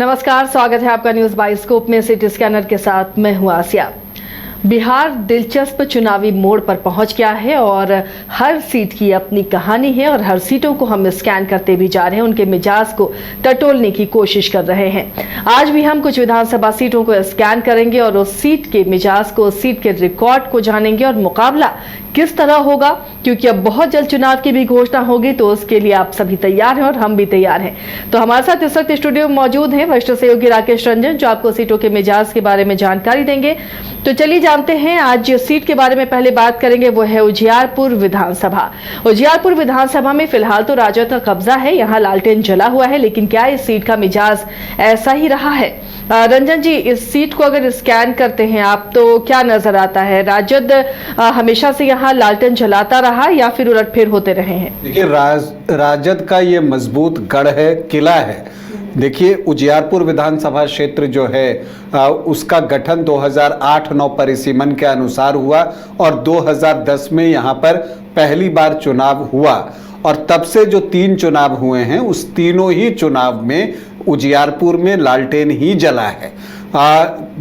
नमस्कार, स्वागत है आपका न्यूज बाइस्कोप में। सिटी स्कैनर के साथ मैं हूं आसिया। बिहार दिलचस्प चुनावी मोड़ पर पहुंच गया है और हर सीट की अपनी कहानी है और हर सीटों को हम स्कैन करते भी जा रहे हैं, उनके मिजाज को टटोलने की कोशिश कर रहे हैं। आज भी हम कुछ विधानसभा सीटों को स्कैन करेंगे और उस सीट के मिजाज को, उस सीट के रिकॉर्ड को जानेंगे और मुकाबला किस तरह होगा, क्योंकि अब बहुत जल्द चुनाव की भी घोषणा होगी, तो उसके लिए आप सभी तैयार हैं और हम भी तैयार हैं। तो हमारे साथ इस वक्त स्टूडियो में मौजूद हैं वरिष्ठ सहयोगी राकेश रंजन, जो आपको सीटों के मिजाज के बारे में जानकारी देंगे। तो चलिए जानते हैं, आज जिस सीट के बारे में पहले बात करेंगे वो है उजियारपुर विधानसभा। उजियारपुर विधानसभा में फिलहाल तो राजद का कब्जा है, यहाँ लालटेन जला हुआ है, लेकिन क्या इस सीट का मिजाज ऐसा ही रहा है? रंजन जी, इस सीट को अगर स्कैन करते हैं आप, तो क्या नजर आता है? राजद हमेशा से यहाँ लालटेन जलाता रहा या फिर उलटफेर होते रहे हैं? देखिए, राजद का ये मजबूत गढ़ है, किला है। देखिए, उजियारपुर विधानसभा क्षेत्र जो है उसका गठन 2008-9 परिसीमन के अनुसार हुआ और 2010 में यहाँ पर पहली बार चुनाव हुआ और तब से जो 3 चुनाव हुए हैं उस तीनों ही चुनाव में उजियारपुर में लालटेन ही जला है।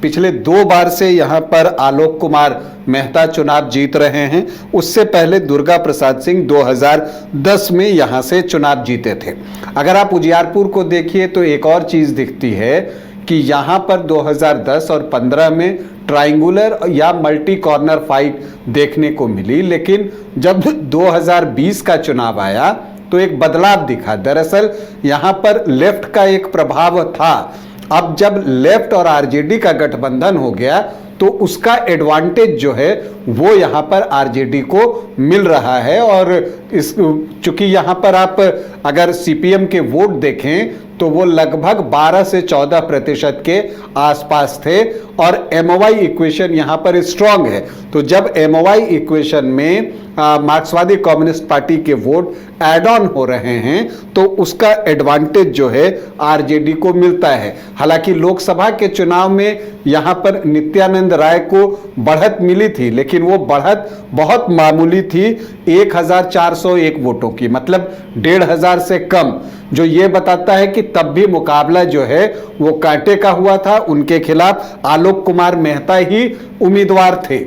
पिछले 2 बार से यहाँ पर आलोक कुमार मेहता चुनाव जीत रहे हैं। उससे पहले दुर्गा प्रसाद सिंह 2010 में यहाँ से चुनाव जीते थे। अगर आप उजियारपुर को देखिए तो एक और चीज़ दिखती है कि यहाँ पर 2010 और 15 में ट्रायंगुलर या मल्टी कॉर्नर फाइट देखने को मिली, लेकिन जब 2020 का चुनाव आया तो एक बदलाव दिखा। दरअसल यहाँ पर लेफ्ट का एक प्रभाव था। अब जब लेफ्ट और आरजेडी का गठबंधन हो गया तो उसका एडवांटेज जो है वो यहाँ पर आरजेडी को मिल रहा है। और इस चूंकि यहाँ पर आप अगर सीपीएम के वोट देखें तो वो लगभग 12 से 14% के आसपास थे और एमओवाई इक्वेशन यहाँ पर स्ट्रांग है। तो जब एमओवाई इक्वेशन में मार्क्सवादी कम्युनिस्ट पार्टी के वोट ऐड ऑन हो रहे हैं तो उसका एडवांटेज जो है आरजेडी को मिलता है। हालांकि लोकसभा के चुनाव में यहाँ पर नित्यानंद राय को बढ़त मिली थी, लेकिन वो बढ़त बहुत मामूली थी, 1401 वोटों की, मतलब 1500 से कम, जो ये बताता है कि तब भी मुकाबला जो है वो कांटे का हुआ था। उनके खिलाफ आलोक कुमार मेहता ही उम्मीदवार थे।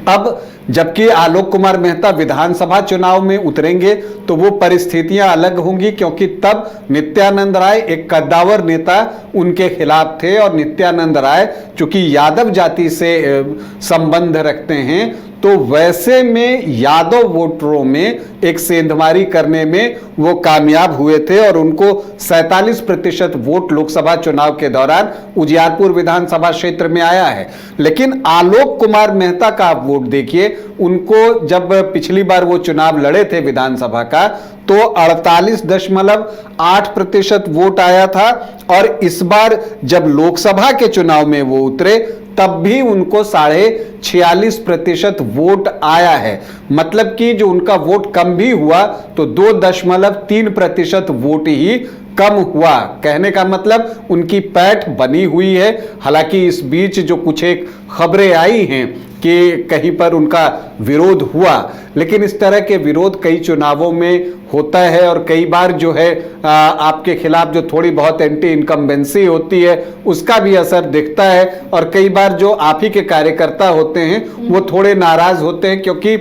अब जबकि आलोक कुमार मेहता विधानसभा चुनाव में उतरेंगे तो वो परिस्थितियां अलग होंगी, क्योंकि तब नित्यानंद राय एक कद्दावर नेता उनके खिलाफ थे और नित्यानंद राय चूंकि यादव जाति से संबंध रखते हैं तो वैसे में यादव वोटरों में एक सेंधमारी करने में वो कामयाब हुए थे और उनको 47% वोट लोकसभा चुनाव के दौरान उजियारपुर विधानसभा क्षेत्र में आया है। लेकिन आलोक कुमार मेहता का आप वोट देखिए, उनको जब पिछली बार वो चुनाव लड़े थे विधानसभा का तो 48.8% वोट आया था और इस बार जब लोकसभा के चुनाव में वो उतरे तब भी उनको 46.5% वोट आया है। मतलब कि जो उनका वोट कम भी हुआ तो 2.3% वोट ही कम हुआ। कहने का मतलब उनकी पैठ बनी हुई है। हालांकि इस बीच जो कुछ एक खबरें आई हैं कि कहीं पर उनका विरोध हुआ, लेकिन इस तरह के विरोध कई चुनावों में होता है और कई बार जो है आपके खिलाफ जो थोड़ी बहुत एंटी इनकम्बेंसी होती है उसका भी असर दिखता है और कई बार जो आप ही के कार्यकर्ता होते हैं वो थोड़े नाराज होते हैं, क्योंकि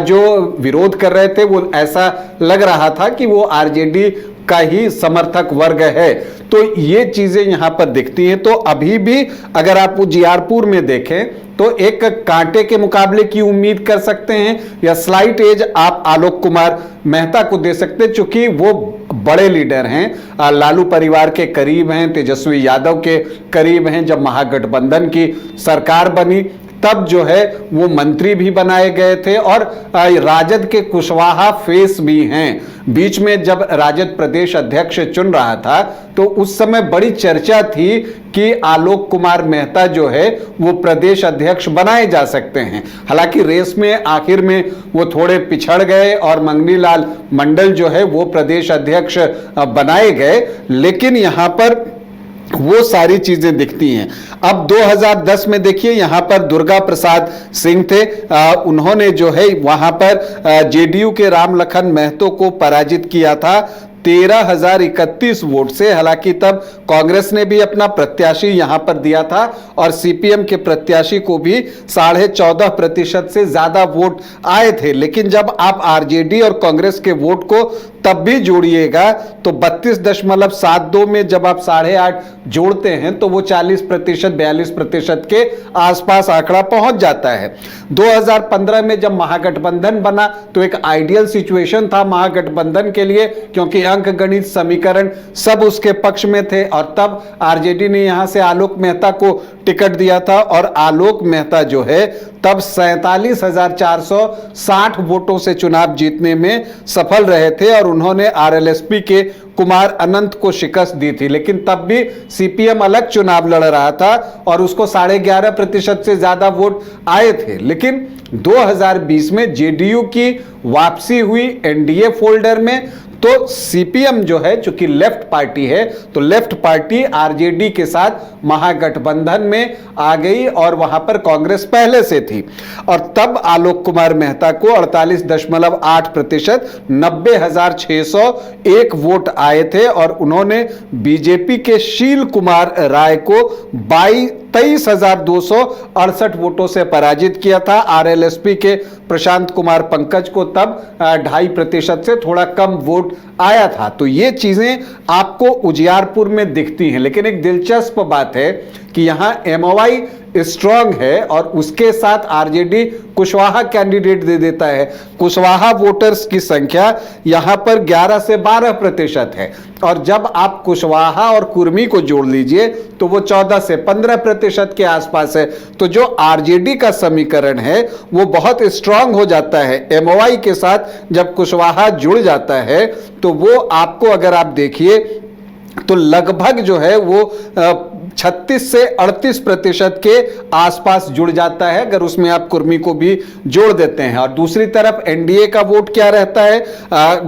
जो विरोध कर रहे थे वो ऐसा लग रहा था कि वो आरजेडी का ही समर्थक वर्ग है। तो ये चीजें यहां पर दिखती हैं। तो अभी भी अगर आप उजियारपुर में देखें तो एक कांटे के मुकाबले की उम्मीद कर सकते हैं या स्लाइट एज आप आलोक कुमार मेहता को दे सकते हैं, चूंकि वो बड़े लीडर हैं, लालू परिवार के करीब हैं, तेजस्वी यादव के करीब हैं। जब महागठबंधन की सरकार बनी तब जो है वो मंत्री भी बनाए गए थे और राजद के कुशवाहा फेस भी हैं। बीच में जब राजद प्रदेश अध्यक्ष चुन रहा था तो उस समय बड़ी चर्चा थी कि आलोक कुमार मेहता जो है वो प्रदेश अध्यक्ष बनाए जा सकते हैं। हालांकि रेस में आखिर में वो थोड़े पिछड़ गए और मंगनी लाल मंडल जो है वो प्रदेश अध्यक्ष बनाए गए, लेकिन यहाँ पर वो सारी चीजें दिखती हैं। अब 2010 में देखिए यहाँ पर दुर्गा प्रसाद सिंह थे, उन्होंने जो है वहां पर जेडीयू के राम लखन महतो को पराजित किया था। 13,031 वोट से। हालांकि तब कांग्रेस ने भी अपना प्रत्याशी यहां पर दिया था और सीपीएम के प्रत्याशी को भी 14.5% से ज्यादा वोट आए थे। लेकिन जब आप आरजेडी और कांग्रेस के वोट को तब भी जोड़िएगा तो 32.72 में जब आप 8.5 जोड़ते हैं तो वो 40% 42% के आसपास आंकड़ा पहुंच जाता है। 2015 में जब महागठबंधन बना तो एक आइडियल सिचुएशन था महागठबंधन के लिए, क्योंकि अंकगणित समीकरण सब उसके पक्ष में थे और तब आरजेडी ने यहां से आलोक मेहता को टिकट दिया था और आलोक मेहता जो है तब 47,460 वोटों से चुनाव जीतने में सफल रहे थे और उन्होंने आरएलएसपी के कुमार अनंत को शिकस्त दी थी। लेकिन तब भी सीपीएम अलग चुनाव लड़ रहा था और उसको 11.5% से ज्यादा वोट आए थे। लेकिन 2020 में जेडीयू की वापसी हुई एनडीए फोल्डर में, तो सीपीएम जो है चूंकि लेफ्ट पार्टी है तो लेफ्ट पार्टी आरजेडी के साथ महागठबंधन में आ गई और वहां पर कांग्रेस पहले से थी और तब आलोक कुमार मेहता को 48.8% 90,601 वोट आए थे और उन्होंने बीजेपी के शील कुमार राय को 23,268 वोटों से पराजित किया था। आरएलएसपी के प्रशांत कुमार पंकज को तब 2.5% से थोड़ा कम वोट आया था। तो ये चीजें आपको उजियारपुर में दिखती हैं। लेकिन एक दिलचस्प बात है कि यहां एमओवाई स्ट्रांग है और उसके साथ आरजेडी कुशवाहा कैंडिडेट दे देता है। कुशवाहा वोटर्स की संख्या यहां पर 11 से 12% है और जब आप कुशवाहा और कुर्मी को जोड़ लीजिए तो वो 14 से 15% के आसपास है। तो जो आरजेडी का समीकरण है वो बहुत स्ट्रांग हो जाता है। एमओवाई के साथ जब कुशवाहा जुड़ जाता है तो वो आपको अगर आप देखिए तो लगभग जो है वो 36 से 38% के आसपास जुड़ जाता है अगर उसमें आप कुर्मी को भी जोड़ देते हैं। और दूसरी तरफ एनडीए का वोट क्या रहता है,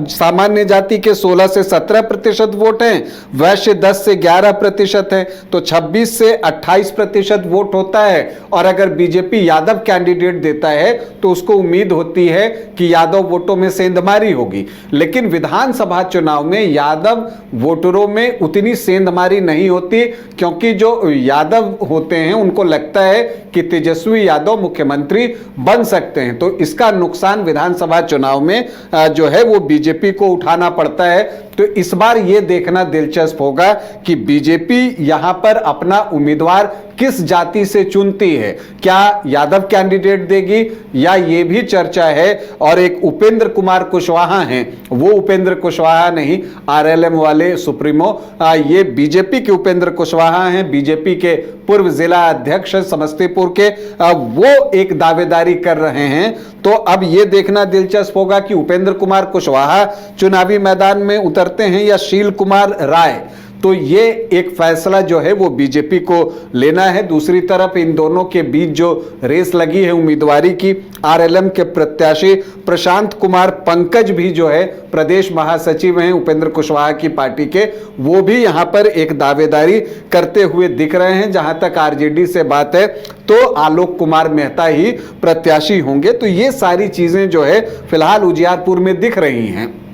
सामान्य जाति के 16 से 17% वोट हैं, वैश्य 10 से 11% है, तो 26 से 28% वोट होता है। और अगर बीजेपी यादव कैंडिडेट देता है तो उसको उम्मीद होती है कि यादव वोटों में सेंधमारी होगी। लेकिन विधानसभा चुनाव में यादव वोटरों में उतनी सेंधमारी नहीं होती, क्योंकि जो यादव होते हैं उनको लगता है कि तेजस्वी यादव मुख्यमंत्री बन सकते हैं। तो इसका नुकसान विधानसभा चुनाव में जो है वो बीजेपी को उठाना पड़ता है। तो इस बार ये देखना दिलचस्प होगा कि बीजेपी यहां पर अपना उम्मीदवार किस जाति से चुनती है, क्या यादव कैंडिडेट देगी या ये भी चर्चा है। और एक उपेंद्र कुमार कुशवाहा हैं, वो उपेंद्र कुशवाहा नहीं, आरएलएम वाले सुप्रीमो, ये बीजेपी के उपेंद्र कुशवाहा हैं, बीजेपी के पूर्व जिला अध्यक्ष समस्तीपुर के, वो एक दावेदारी कर रहे हैं। तो अब ये देखना दिलचस्प होगा कि उपेंद्र कुमार कुशवाहा चुनावी मैदान में उतरते हैं या शील कुमार राय। तो ये एक फैसला जो है वो बीजेपी को लेना है। दूसरी तरफ इन दोनों के बीच जो रेस लगी है उम्मीदवारी की, आरएलएम के प्रत्याशी प्रशांत कुमार पंकज भी जो है प्रदेश महासचिव हैं उपेंद्र कुशवाहा की पार्टी के, वो भी यहां पर एक दावेदारी करते हुए दिख रहे हैं। जहां तक आरजेडी से बात है तो आलोक कुमार मेहता ही प्रत्याशी होंगे। तो ये सारी चीजें जो है फिलहाल उजियारपुर में दिख रही हैं।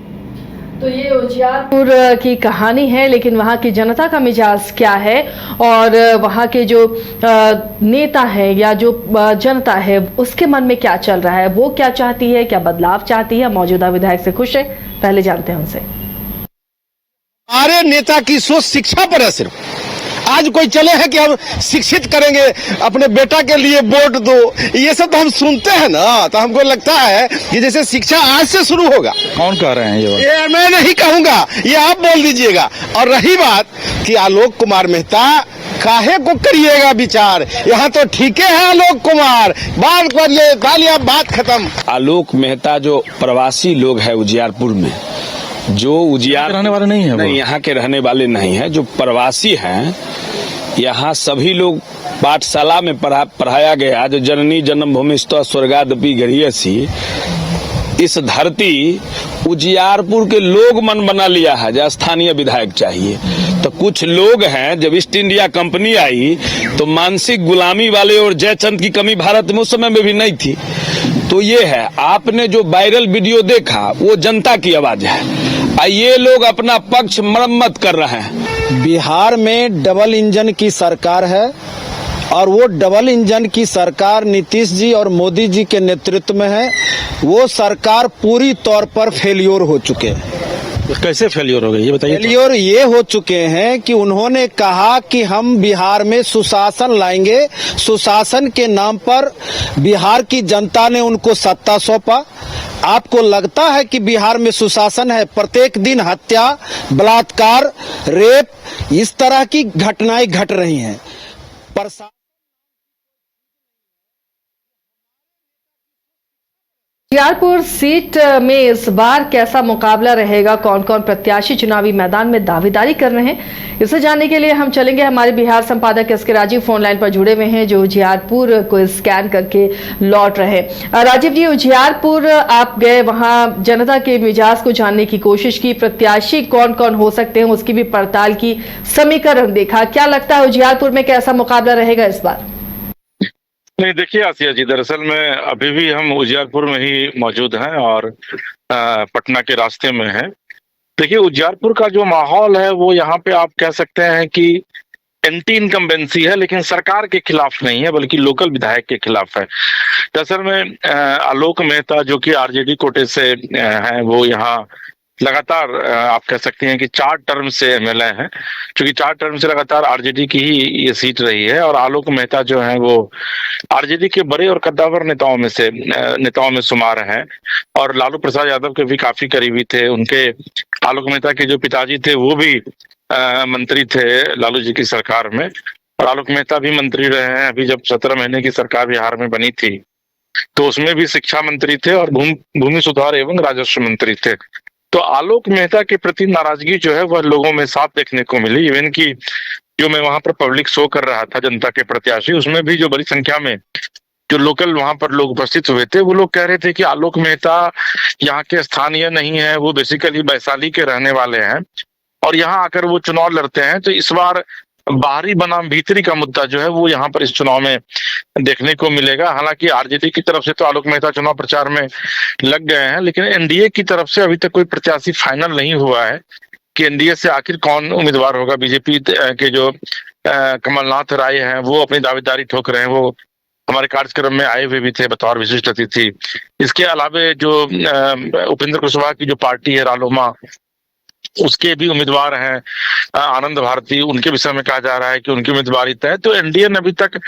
तो ये उजियारपुर की कहानी है, लेकिन वहाँ की जनता का मिजाज क्या है और वहाँ के जो नेता है या जो जनता है उसके मन में क्या चल रहा है, वो क्या चाहती है, क्या बदलाव चाहती है, मौजूदा विधायक से खुश है, पहले जानते हैं उनसे। हमारे नेता की सोच शिक्षा पर है सिर्फ। आज कोई चले हैं कि हम शिक्षित करेंगे, अपने बेटा के लिए वोट दो, ये सब तो हम सुनते हैं ना, तो हमको लगता है कि जैसे शिक्षा आज से शुरू होगा। कौन कह रहे हैं ये मैं नहीं कहूंगा, ये आप बोल दीजिएगा। और रही बात कि आलोक कुमार मेहता, काहे को करिएगा विचार, यहाँ तो ठीक है आलोक कुमार, बात करिए, डालिए बात खत्म। आलोक मेहता जो प्रवासी लोग है उजियारपुर में, जो उजियार रहने वाले नहीं है, नहीं यहाँ के रहने वाले नहीं है, जो प्रवासी हैं, यहाँ सभी लोग पाठशाला में पढ़ाया गया जो जननी जन्मभूमि स्वर्गादपि गरीयसी, इस धरती उजियारपुर के लोग मन बना लिया है जो स्थानीय विधायक चाहिए। तो कुछ लोग हैं, जब ईस्ट इंडिया कंपनी आई तो मानसिक गुलामी वाले और जयचंद की कमी भारत में उस समय में भी नहीं थी। तो ये है, आपने जो वायरल वीडियो देखा वो जनता की आवाज है। ये लोग अपना पक्ष मरम्मत कर रहे हैं। बिहार में डबल इंजन की सरकार है और वो डबल इंजन की सरकार नीतीश जी और मोदी जी के नेतृत्व में है। वो सरकार पूरी तौर पर फेलियर हो चुके हैं। कैसे फेलियर हो गई ये बताइए। फेलियर ये हो चुके हैं कि उन्होंने कहा कि हम बिहार में सुशासन लाएंगे। सुशासन के नाम पर बिहार की जनता ने उनको सत्ता सौंपा। आपको लगता है कि बिहार में सुशासन है? प्रत्येक दिन हत्या, बलात्कार, रेप, इस तरह की घटनाएं घट रही हैं। उजियारपुर सीट में इस बार कैसा मुकाबला रहेगा, कौन कौन प्रत्याशी चुनावी मैदान में दावेदारी कर रहे हैं, इसे जानने के लिए हम चलेंगे हमारे बिहार संपादक एस के राजीव फोन लाइन पर जुड़े हुए हैं, जो उजियारपुर को स्कैन करके लौट रहे। राजीव जी, उजियारपुर आप गए, वहां जनता के मिजाज को जानने की कोशिश की, प्रत्याशी कौन कौन हो सकते हैं उसकी भी पड़ताल की, समीकरण देखा, क्या लगता है उजियारपुर में कैसा मुकाबला रहेगा इस बार? नहीं, देखिए आसिया जी, दरअसल में अभी भी हम उजियारपुर में ही मौजूद हैं और पटना के रास्ते में हैं। देखिए, उजियारपुर का जो माहौल है वो यहाँ पे आप कह सकते हैं कि एंटी इनकम्बेंसी है, लेकिन सरकार के खिलाफ नहीं है बल्कि लोकल विधायक के खिलाफ है। दरअसल में आलोक मेहता जो कि आरजेडी कोटे से हैं, वो यहाँ लगातार आप कह सकते हैं कि 4 टर्म से एमएलए हैं, क्योंकि 4 टर्म से लगातार आरजेडी की ही ये सीट रही है। और आलोक मेहता जो हैं वो आरजेडी के बड़े और कद्दावर नेताओं में शुमार हैं और लालू प्रसाद यादव के भी काफी करीबी थे। उनके आलोक मेहता के जो पिताजी थे वो भी मंत्री थे लालू जी की सरकार में, और आलोक मेहता भी मंत्री रहे हैं। अभी जब 17 महीने की सरकार बिहार में बनी थी तो उसमें भी शिक्षा मंत्री थे और भूमि सुधार एवं राजस्व मंत्री थे। तो आलोक मेहता के प्रति नाराजगी जो है वह लोगों में साफ देखने को मिली। इवन की जो मैं वहां पर पब्लिक शो कर रहा था जनता के प्रत्याशी, उसमें भी जो बड़ी संख्या में जो लोकल वहां पर लोग उपस्थित हुए थे वो लोग कह रहे थे कि आलोक मेहता यहाँ के स्थानीय नहीं है, वो बेसिकली वैशाली के रहने वाले हैं और यहाँ आकर वो चुनाव लड़ते हैं। तो इस बार बाहरी बनाम भीतरी का मुद्दा जो है वो यहाँ पर इस चुनाव में देखने को मिलेगा। हालांकि आरजेडी की तरफ से तो आलोक मेहता चुनाव प्रचार में लग गए हैं, लेकिन एनडीए की तरफ से अभी तक कोई प्रत्याशी फाइनल नहीं हुआ है कि एनडीए से आखिर कौन उम्मीदवार होगा। बीजेपी के जो कमलनाथ राय हैं वो अपनी दावेदारी ठोक रहे हैं, वो हमारे कार्यक्रम में आए हुए भी थे बतौर विशिष्ट अतिथि। इसके अलावा जो उपेंद्र कुशवाहा की जो पार्टी है रालोमा, उसके भी उम्मीदवार हैं आनंद भारती, उनके विषय में कहा जा रहा है कि उनकी उम्मीदवारी तय है। तो एनडीए ने अभी तक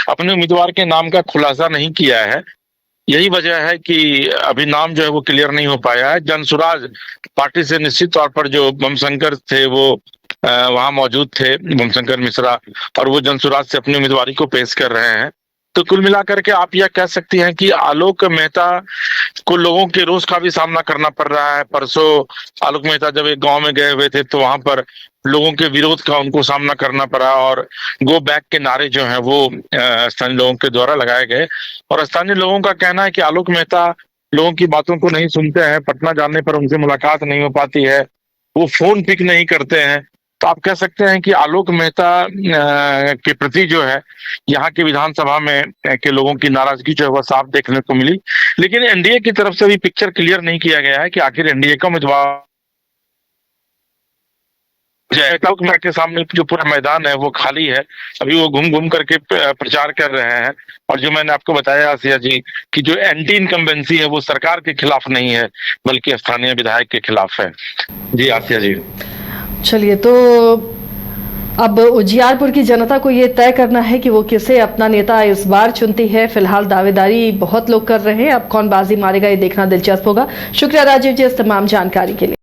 अपने उम्मीदवार के नाम का खुलासा नहीं किया है। यही वजह है कि अभी नाम जो है वो क्लियर नहीं हो पाया है। जनसुराज पार्टी से निश्चित तौर पर जो बमशंकर थे वो वहां मौजूद थे, बमशंकर मिश्रा, और वो जनसुराज से अपनी उम्मीदवारी को पेश कर रहे हैं। तो कुल मिलाकर के आप यह कह सकती हैं कि आलोक मेहता को लोगों के रोष का भी सामना करना पड़ रहा है। परसों आलोक मेहता जब एक गांव में गए हुए थे तो वहां पर लोगों के विरोध का उनको सामना करना पड़ा और गो बैक के नारे जो हैं वो स्थानीय लोगों के द्वारा लगाए गए। और स्थानीय लोगों का कहना है कि आलोक मेहता लोगों की बातों को नहीं सुनते हैं, पटना जाने पर उनसे मुलाकात नहीं हो पाती है, वो फोन पिक नहीं करते हैं। तो आप कह सकते हैं कि आलोक मेहता के प्रति जो है यहाँ के विधानसभा में के लोगों की नाराजगी जो है वह साफ देखने को मिली। लेकिन एनडीए की तरफ से भी पिक्चर क्लियर नहीं किया गया है कि आखिर एनडीए का उम्मीदवार आलोक मेहता के सामने जो पूरा मैदान है वो खाली है। अभी वो घूम घूम करके प्रचार कर रहे हैं। और जो मैंने आपको बताया आसिया जी कि जो एंटी इनकम्बेंसी है वो सरकार के खिलाफ नहीं है बल्कि स्थानीय विधायक के खिलाफ है। जी आसिया जी। चलिए, तो अब उजियारपुर की जनता को ये तय करना है कि वो किसे अपना नेता इस बार चुनती है। फिलहाल दावेदारी बहुत लोग कर रहे हैं, अब कौन बाजी मारेगा ये देखना दिलचस्प होगा। शुक्रिया राजीव जी इस तमाम जानकारी के लिए।